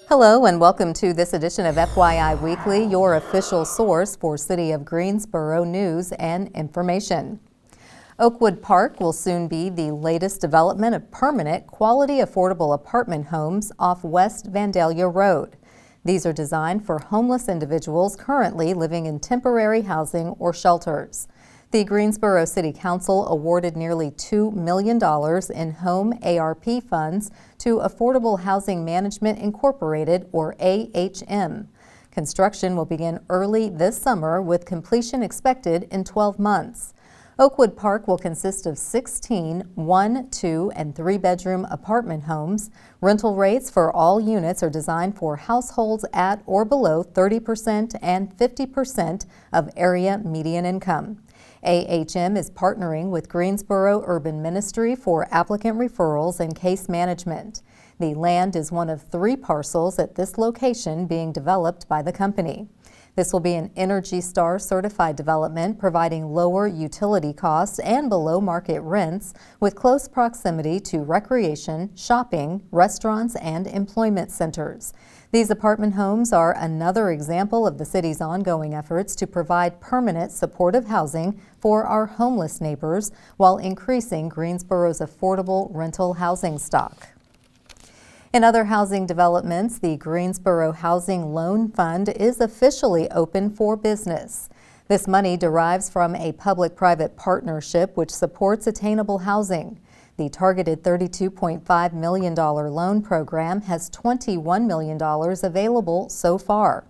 Hello and welcome to this edition of FYI Weekly, your official source for City of Greensboro news and information. Oakwood Park will soon be the latest development of permanent, quality, affordable apartment homes off West Vandalia Road. These are designed for homeless individuals currently living in temporary housing or shelters. The Greensboro City Council awarded nearly $2 million in home ARP funds to Affordable Housing Management Incorporated, or AHM. Construction will begin early this summer with completion expected in 12 months. Oakwood Park will consist of 16 1-, 2-, and 3-bedroom apartment homes. Rental rates for all units are designed for households at or below 30% and 50% of area median income. AHM is partnering with Greensboro Urban Ministry for applicant referrals and case management. The land is one of 3 parcels at this location being developed by the company. This will be an Energy Star certified development providing lower utility costs and below market rents with close proximity to recreation, shopping, restaurants, and employment centers. These apartment homes are another example of the city's ongoing efforts to provide permanent supportive housing for our homeless neighbors while increasing Greensboro's affordable rental housing stock. In other housing developments, the Greensboro Housing Loan Fund is officially open for business. This money derives from a public-private partnership which supports attainable housing. The targeted $32.5 million loan program has $21 million available so far.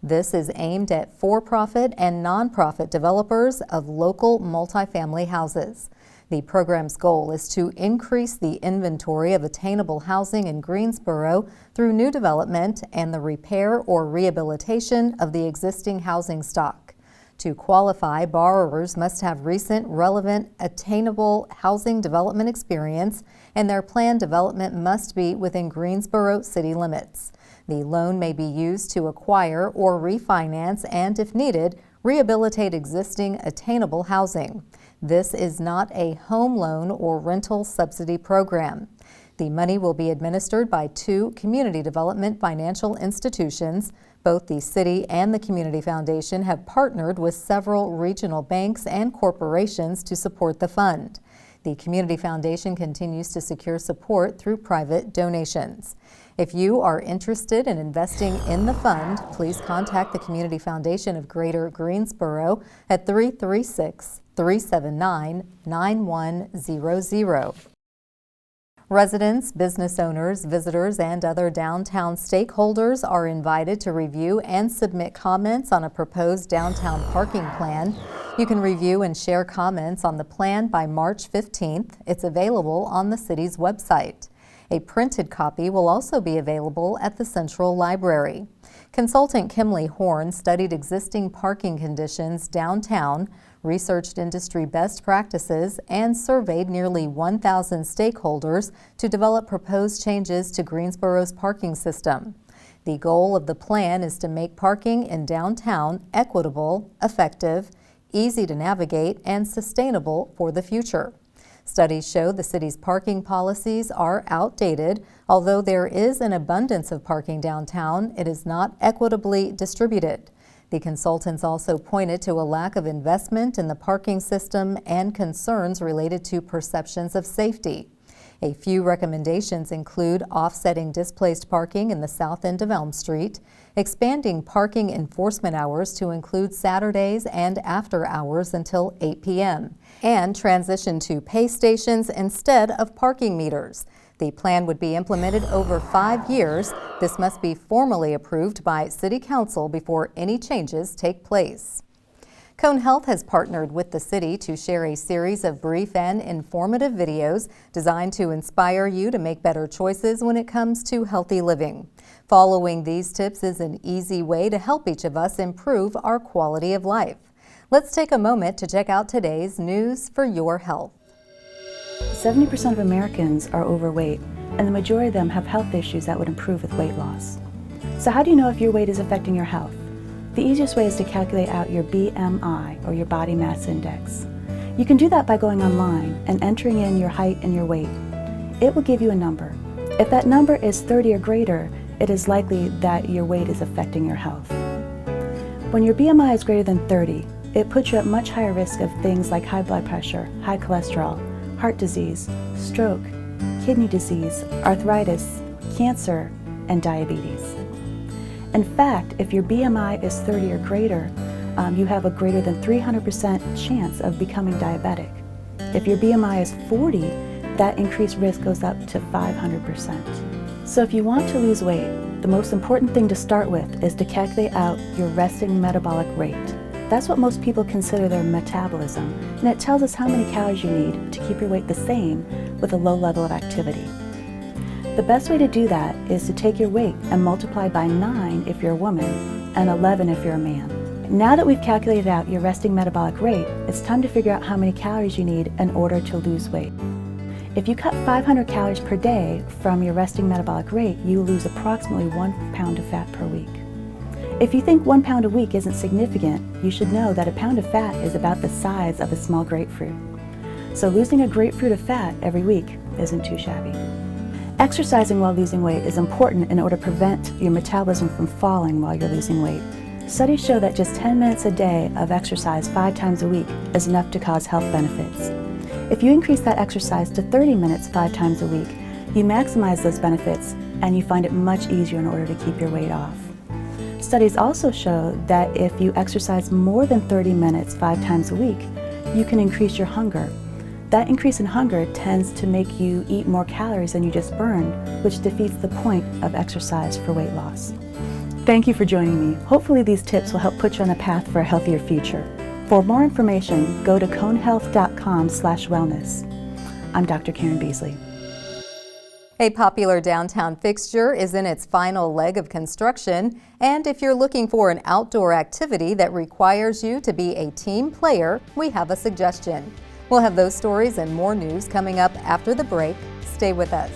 This is aimed at for-profit and nonprofit developers of local multifamily houses. The program's goal is to increase the inventory of attainable housing in Greensboro through new development and the repair or rehabilitation of the existing housing stock. To qualify, borrowers must have recent, relevant, attainable housing development experience, and their planned development must be within Greensboro city limits. The loan may be used to acquire or refinance and, if needed, rehabilitate existing attainable housing. This is not a home loan or rental subsidy program. The money will be administered by 2 community development financial institutions. Both the city and the Community Foundation have partnered with several regional banks and corporations to support the fund. The Community Foundation continues to secure support through private donations. If you are interested in investing in the fund, please contact the Community Foundation of Greater Greensboro at 336-379-9100. Residents, business owners, visitors, and other downtown stakeholders are invited to review and submit comments on a proposed downtown parking plan. You can review and share comments on the plan by March 15th. It's available on the city's website. A printed copy will also be available at the Central Library. Consultant Kimley Horn studied existing parking conditions downtown, researched industry best practices, and surveyed nearly 1,000 stakeholders to develop proposed changes to Greensboro's parking system. The goal of the plan is to make parking in downtown equitable, effective, easy to navigate, and sustainable for the future. Studies show the city's parking policies are outdated. Although there is an abundance of parking downtown, it is not equitably distributed. The consultants also pointed to a lack of investment in the parking system and concerns related to perceptions of safety. A few recommendations include offsetting displaced parking in the south end of Elm Street, expanding parking enforcement hours to include Saturdays and after hours until 8 p.m., and transition to pay stations instead of parking meters. The plan would be implemented over 5 years. This must be formally approved by City Council before any changes take place. Cone Health has partnered with the city to share a series of brief and informative videos designed to inspire you to make better choices when it comes to healthy living. Following these tips is an easy way to help each of us improve our quality of life. Let's take a moment to check out today's news for your health. 70% of Americans are overweight, and the majority of them have health issues that would improve with weight loss. So how do you know if your weight is affecting your health? The easiest way is to calculate out your BMI, or your body mass index. You can do that by going online and entering in your height and your weight. It will give you a number. If that number is 30 or greater, it is likely that your weight is affecting your health. When your BMI is greater than 30, it puts you at much higher risk of things like high blood pressure, high cholesterol, heart disease, stroke, kidney disease, arthritis, cancer, and diabetes. In fact, if your BMI is 30 or greater, you have a greater than 300% chance of becoming diabetic. If your BMI is 40, that increased risk goes up to 500%. So if you want to lose weight, the most important thing to start with is to calculate out your resting metabolic rate. That's what most people consider their metabolism, and it tells us how many calories you need to keep your weight the same with a low level of activity. The best way to do that is to take your weight and multiply by 9 if you're a woman and 11 if you're a man. Now that we've calculated out your resting metabolic rate, it's time to figure out how many calories you need in order to lose weight. If you cut 500 calories per day from your resting metabolic rate, you lose approximately 1 pound of fat per week. If you think 1 pound a week isn't significant, you should know that a pound of fat is about the size of a small grapefruit. So losing a grapefruit of fat every week isn't too shabby. Exercising while losing weight is important in order to prevent your metabolism from falling while you're losing weight. Studies show that just 10 minutes a day of exercise 5 times a week is enough to cause health benefits. If you increase that exercise to 30 minutes 5 times a week, you maximize those benefits and you find it much easier in order to keep your weight off. Studies also show that if you exercise more than 30 minutes 5 times a week, you can increase your hunger. That increase in hunger tends to make you eat more calories than you just burned, which defeats the point of exercise for weight loss. Thank you for joining me. Hopefully these tips will help put you on a path for a healthier future. For more information, go to conehealth.com/wellness. I'm Dr. Karen Beasley. A popular downtown fixture is in its final leg of construction, and if you're looking for an outdoor activity that requires you to be a team player, we have a suggestion. We'll have those stories and more news coming up after the break. Stay with us.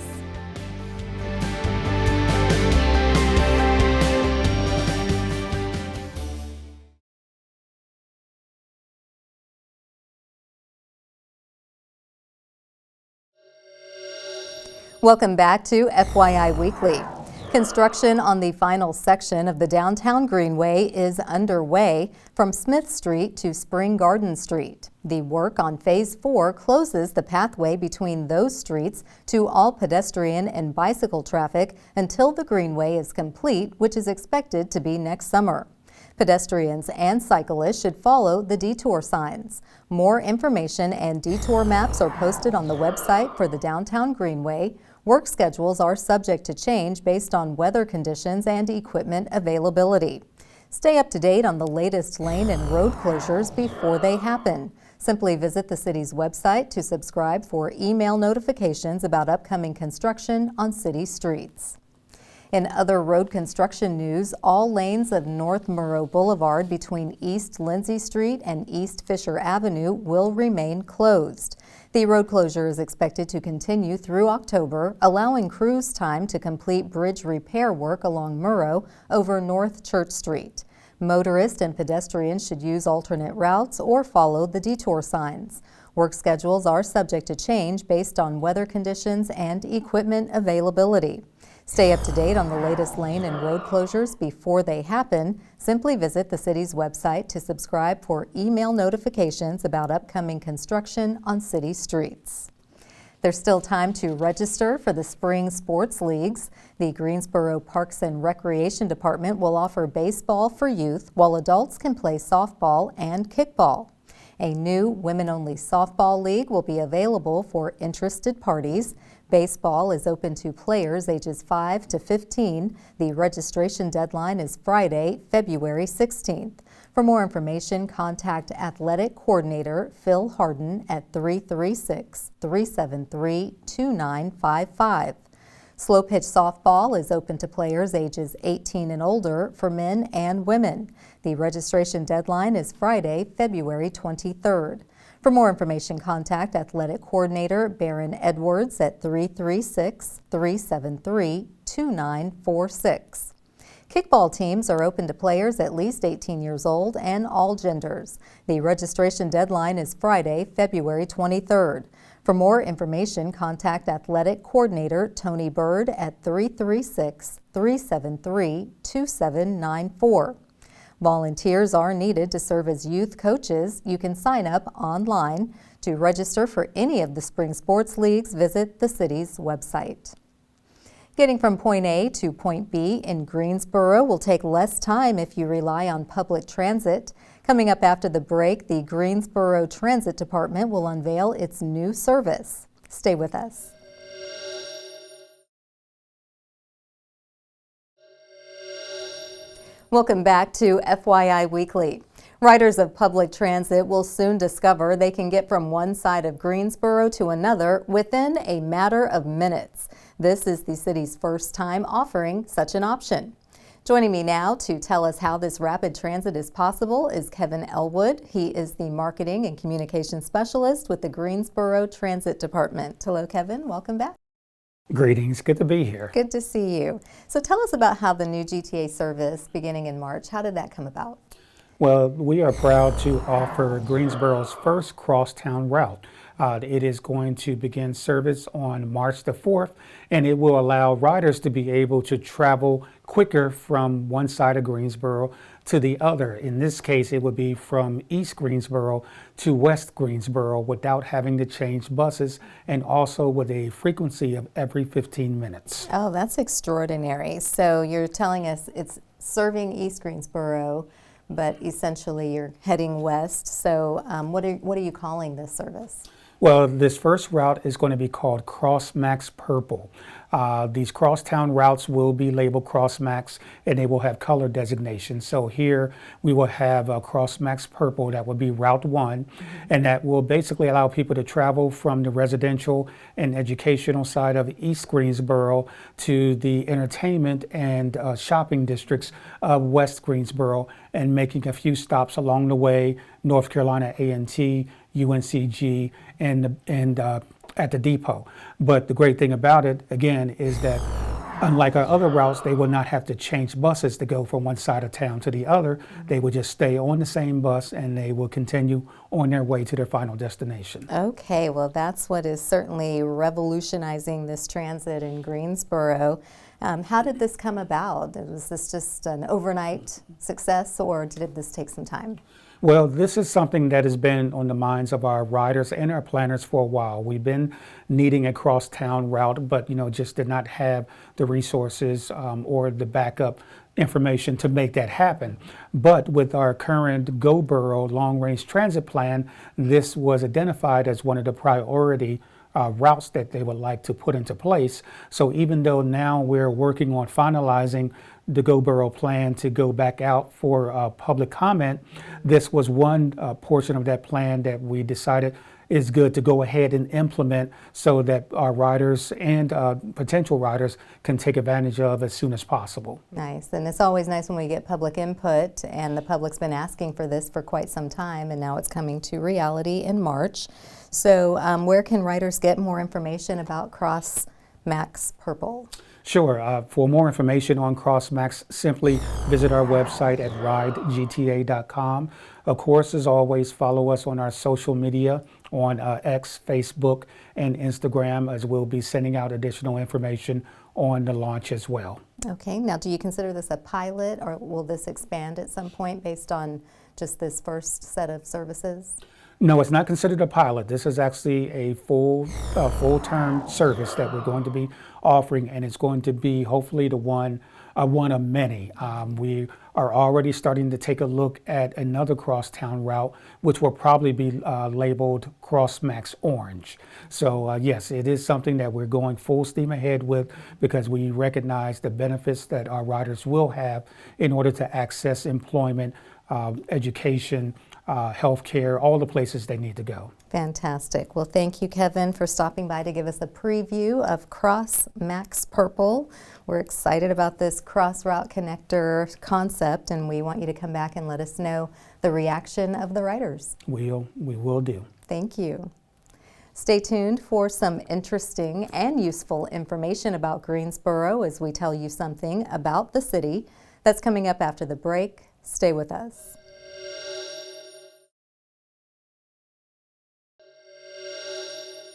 Welcome back to FYI Weekly. Construction on the final section of the downtown Greenway is underway from Smith Street to Spring Garden Street. The work on Phase 4 closes the pathway between those streets to all pedestrian and bicycle traffic until the Greenway is complete, which is expected to be next summer. Pedestrians and cyclists should follow the detour signs. More information and detour maps are posted on the website for the downtown Greenway. Work schedules are subject to change based on weather conditions and equipment availability. Stay up to date on the latest lane and road closures before they happen. Simply visit the city's website to subscribe for email notifications about upcoming construction on city streets. In other road construction news, all lanes of North Murrow Boulevard between East Lindsay Street and East Fisher Avenue will remain closed. The road closure is expected to continue through October, allowing crews time to complete bridge repair work along Murrow over North Church Street. Motorists and pedestrians should use alternate routes or follow the detour signs. Work schedules are subject to change based on weather conditions and equipment availability. Stay up to date on the latest lane and road closures before they happen. Simply visit the city's website to subscribe for email notifications about upcoming construction on city streets. There's still time to register for the spring sports leagues. The Greensboro Parks and Recreation Department will offer baseball for youth, while adults can play softball and kickball. A new women-only softball league will be available for interested parties. Baseball is open to players ages 5 to 15. The registration deadline is Friday, February 16th. For more information, contact Athletic Coordinator Phil Harden at 336-373-2955. Slow pitch softball is open to players ages 18 and older for men and women. The registration deadline is Friday, February 23rd. For more information, contact Athletic Coordinator Baron Edwards at 336-373-2946. Kickball teams are open to players at least 18 years old and all genders. The registration deadline is Friday, February 23rd. For more information, contact Athletic Coordinator Tony Bird at 336-373-2794. Volunteers are needed to serve as youth coaches. You can sign up online. To register for any of the spring sports leagues, visit the city's website. Getting from point A to point B in Greensboro will take less time if you rely on public transit. Coming up after the break, the Greensboro Transit Department will unveil its new service. Stay with us. Welcome back to FYI Weekly. Riders of public transit will soon discover they can get from one side of Greensboro to another within a matter of minutes. This is the city's first time offering such an option. Joining me now to tell us how this rapid transit is possible is Kevin Elwood. He is the Marketing and Communications Specialist with the Greensboro Transit Department. Hello, Kevin. Welcome back. Greetings. Good to be here. Good to see you. So tell us about how the new GTA service beginning in March, how did that come about? Well, we are proud to offer Greensboro's first crosstown route. It is going to begin service on March the 4th, and it will allow riders to be able to travel quicker from one side of Greensboro to the other. In this case, it would be from East Greensboro to West Greensboro without having to change buses, and also with a frequency of every 15 minutes. Oh, that's extraordinary. So you're telling us it's serving East Greensboro, but essentially you're heading west. So what are you calling this service? Well, this first route is going to be called CrossMax Purple. These crosstown routes will be labeled CrossMax, and they will have color designations. So here we will have a CrossMax Purple that will be Route 1, and that will basically allow people to travel from the residential and educational side of East Greensboro to the entertainment and shopping districts of West Greensboro, and making a few stops along the way, North Carolina A&T, UNCG, and at the depot. But the great thing about it, again, is that unlike our other routes, they will not have to change buses to go from one side of town to the other. They will just stay on the same bus, and they will continue on their way to their final destination. Okay, well, that's what is certainly revolutionizing this transit in Greensboro. How did this come about? Was this just an overnight success, or did this take some time? Well, this is something that has been on the minds of our riders and our planners for a while. We've been needing a crosstown route, but just did not have the resources or the backup information to make that happen. But with our current Go Borough long-range transit plan, this was identified as one of the priority routes that they would like to put into place. So even though now we're working on finalizing the Go Borough plan to go back out for public comment, this was one portion of that plan that we decided is good to go ahead and implement so that our riders and potential riders can take advantage of as soon as possible. Nice. And it's always nice when we get public input, and the public's been asking for this for quite some time, and now it's coming to reality in March. So where can riders get more information about CrossMax Purple? Sure. For more information on CrossMax, simply visit our website at ridegta.com. Of course, as always, follow us on our social media on X, Facebook, and Instagram, as we'll be sending out additional information on the launch as well. Okay. Now, do you consider this a pilot, or will this expand at some point based on just this first set of services? No, it's not considered a pilot. This is actually a full-term service that we're going to be offering, and it's going to be hopefully the one of many. We are already starting to take a look at another crosstown route, which will probably be labeled CrossMax Orange. So yes, it is something that we're going full steam ahead with, because we recognize the benefits that our riders will have in order to access employment, education, healthcare, all the places they need to go. Fantastic. Well, thank you, Kevin, for stopping by to give us a preview of CrossMax Purple. We're excited about this cross-route connector concept, and we want you to come back and let us know the reaction of the riders. We will do. Thank you. Stay tuned for some interesting and useful information about Greensboro as we tell you something about the city. That's coming up after the break. Stay with us.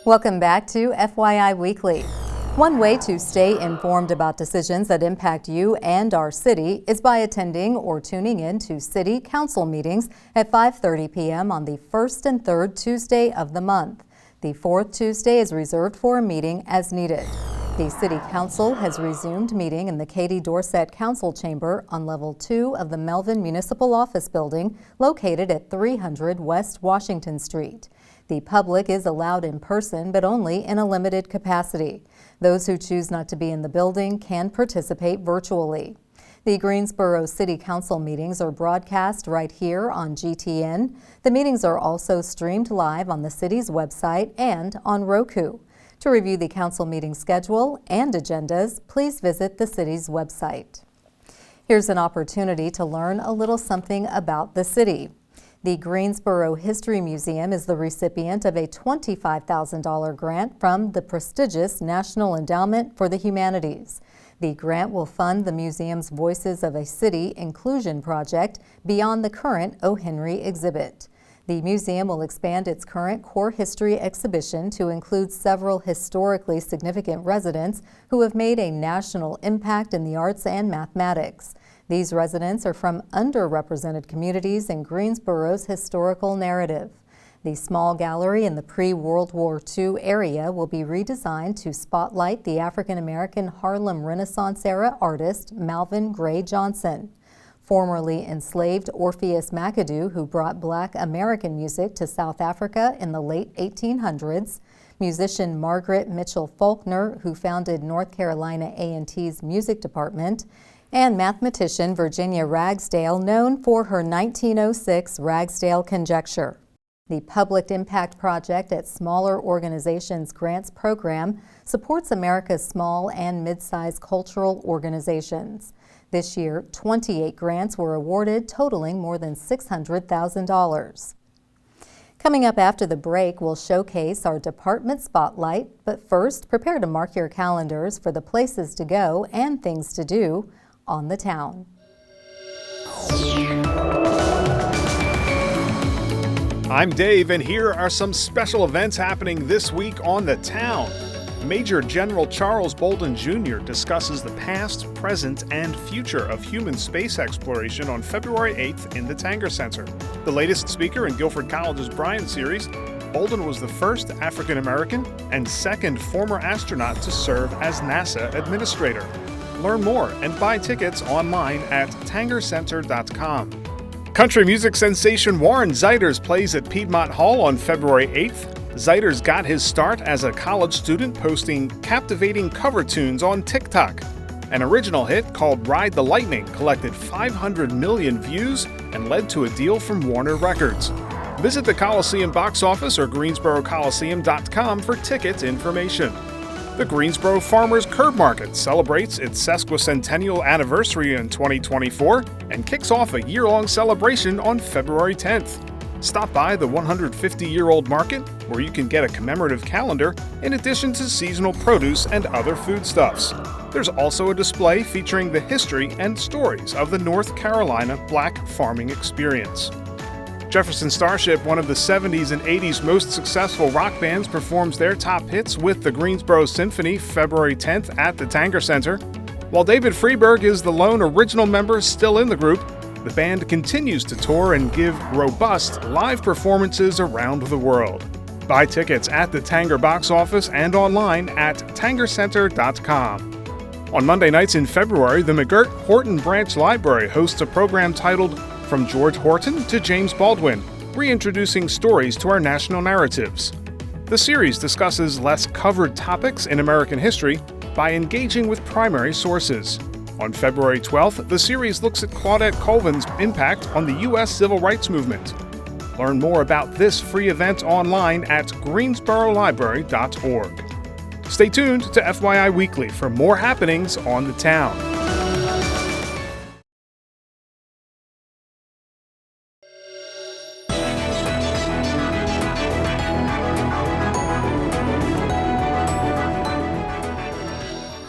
Welcome back to FYI Weekly. One way to stay informed about decisions that impact you and our city is by attending or tuning in to City Council meetings at 5:30 p.m. on the first and third Tuesday of the month. The fourth Tuesday is reserved for a meeting as needed. The City Council has resumed meeting in the Katie Dorsett Council Chamber on Level 2 of the Melvin Municipal Office Building located at 300 West Washington Street. The public is allowed in person, but only in a limited capacity. Those who choose not to be in the building can participate virtually. The Greensboro City Council meetings are broadcast right here on GTN. The meetings are also streamed live on the city's website and on Roku. To review the council meeting schedule and agendas, please visit the city's website. Here's an opportunity to learn a little something about the city. The Greensboro History Museum is the recipient of a $25,000 grant from the prestigious National Endowment for the Humanities. The grant will fund the museum's Voices of a City inclusion project beyond the current O. Henry exhibit. The museum will expand its current core history exhibition to include several historically significant residents who have made a national impact in the arts and mathematics. These residents are from underrepresented communities in Greensboro's historical narrative. The small gallery in the pre-World War II area will be redesigned to spotlight the African-American Harlem Renaissance-era artist Malvin Gray Johnson. Formerly enslaved Orpheus McAdoo, who brought Black American music to South Africa in the late 1800s, musician Margaret Mitchell Faulkner, who founded North Carolina A&T's music department, and mathematician Virginia Ragsdale, known for her 1906 Ragsdale conjecture. The Public Impact Project at Smaller Organizations Grants Program supports America's small and mid-sized cultural organizations. This year, 28 grants were awarded, totaling more than $600,000. Coming up after the break, we'll showcase our department spotlight, but first, prepare to mark your calendars for the places to go and things to do on the town. I'm Dave, and here are some special events happening this week on the town. Major General Charles Bolden Jr. discusses the past, present, and future of human space exploration on February 8th in the Tanger Center. The latest speaker in Guilford College's Bryant series, Bolden was the first African-American and second former astronaut to serve as NASA administrator. Learn more and buy tickets online at tangercenter.com. Country music sensation Warren Zeiders plays at Piedmont Hall on February 8th. Zeiders got his start as a college student posting captivating cover tunes on TikTok. An original hit called Ride the Lightning collected 500 million views and led to a deal from Warner Records. Visit the Coliseum box office or GreensboroColiseum.com for ticket information. The Greensboro Farmers Curb Market celebrates its sesquicentennial anniversary in 2024 and kicks off a year-long celebration on February 10th. Stop by the 150-year-old market, where you can get a commemorative calendar in addition to seasonal produce and other foodstuffs. There's also a display featuring the history and stories of the North Carolina Black farming experience. Jefferson Starship, one of the 70s and 80s most successful rock bands, performs their top hits with the Greensboro Symphony February 10th at the Tanger Center. While David Freeberg is the lone original member still in the group, the band continues to tour and give robust live performances around the world. Buy tickets at the Tanger box office and online at tangercenter.com. On Monday nights in February, the McGirt Horton Branch Library hosts a program titled From George Horton to James Baldwin, reintroducing stories to our national narratives. The series discusses less covered topics in American history by engaging with primary sources. On February 12th, the series looks at Claudette Colvin's impact on the U.S. Civil Rights Movement. Learn more about this free event online at greensborolibrary.org. Stay tuned to FYI Weekly for more happenings on the town.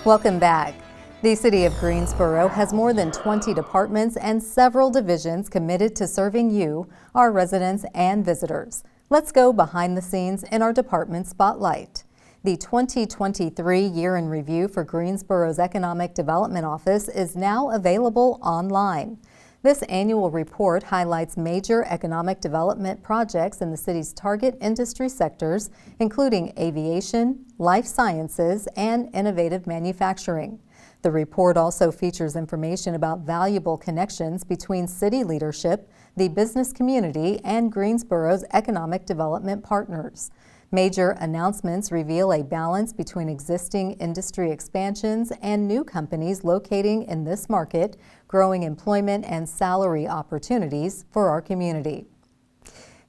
Welcome back. The City of Greensboro has more than 20 departments and several divisions committed to serving you, our residents and visitors. Let's go behind the scenes in our department spotlight. The 2023 Year in Review for Greensboro's Economic Development Office is now available online. This annual report highlights major economic development projects in the city's target industry sectors, including aviation, life sciences, and innovative manufacturing. The report also features information about valuable connections between city leadership, the business community, and Greensboro's economic development partners. Major announcements reveal a balance between existing industry expansions and new companies locating in this market, growing employment and salary opportunities for our community.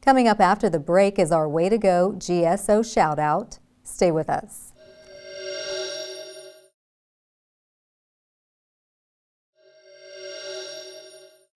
Coming up after the break is our Way to Go GSO Shoutout. Stay with us.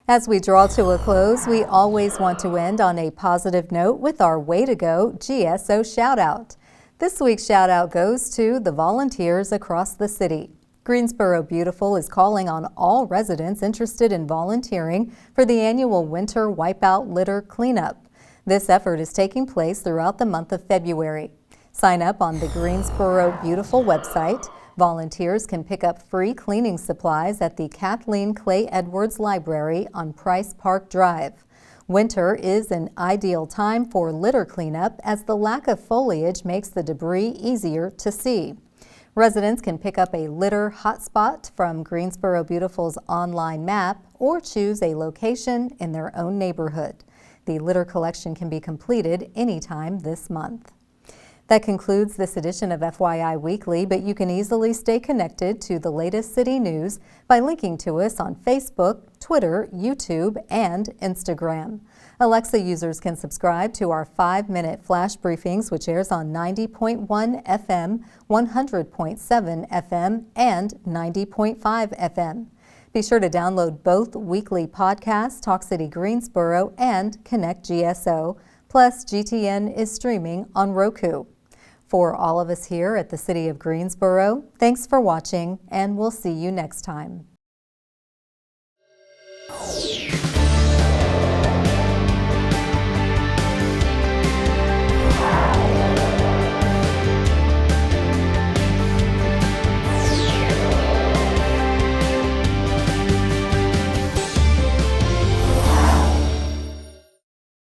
As we draw to a close, we always want to end on a positive note with our Way to Go GSO Shoutout. This week's shoutout goes to the volunteers across the city. Greensboro Beautiful is calling on all residents interested in volunteering for the annual Winter Wipeout Litter Cleanup. This effort is taking place throughout the month of February. Sign up on the Greensboro Beautiful website. Volunteers can pick up free cleaning supplies at the Kathleen Clay Edwards Library on Price Park Drive. Winter is an ideal time for litter cleanup as the lack of foliage makes the debris easier to see. Residents can pick up a litter hotspot from Greensboro Beautiful's online map or choose a location in their own neighborhood. The litter collection can be completed anytime this month. That concludes this edition of FYI Weekly, but you can easily stay connected to the latest city news by linking to us on Facebook, Twitter, YouTube, and Instagram. Alexa users can subscribe to our 5-minute flash briefings, which airs on 90.1 FM, 100.7 FM, and 90.5 FM. Be sure to download both weekly podcasts, Talk City Greensboro and Connect GSO, plus GTN is streaming on Roku. For all of us here at the City of Greensboro, thanks for watching, and we'll see you next time.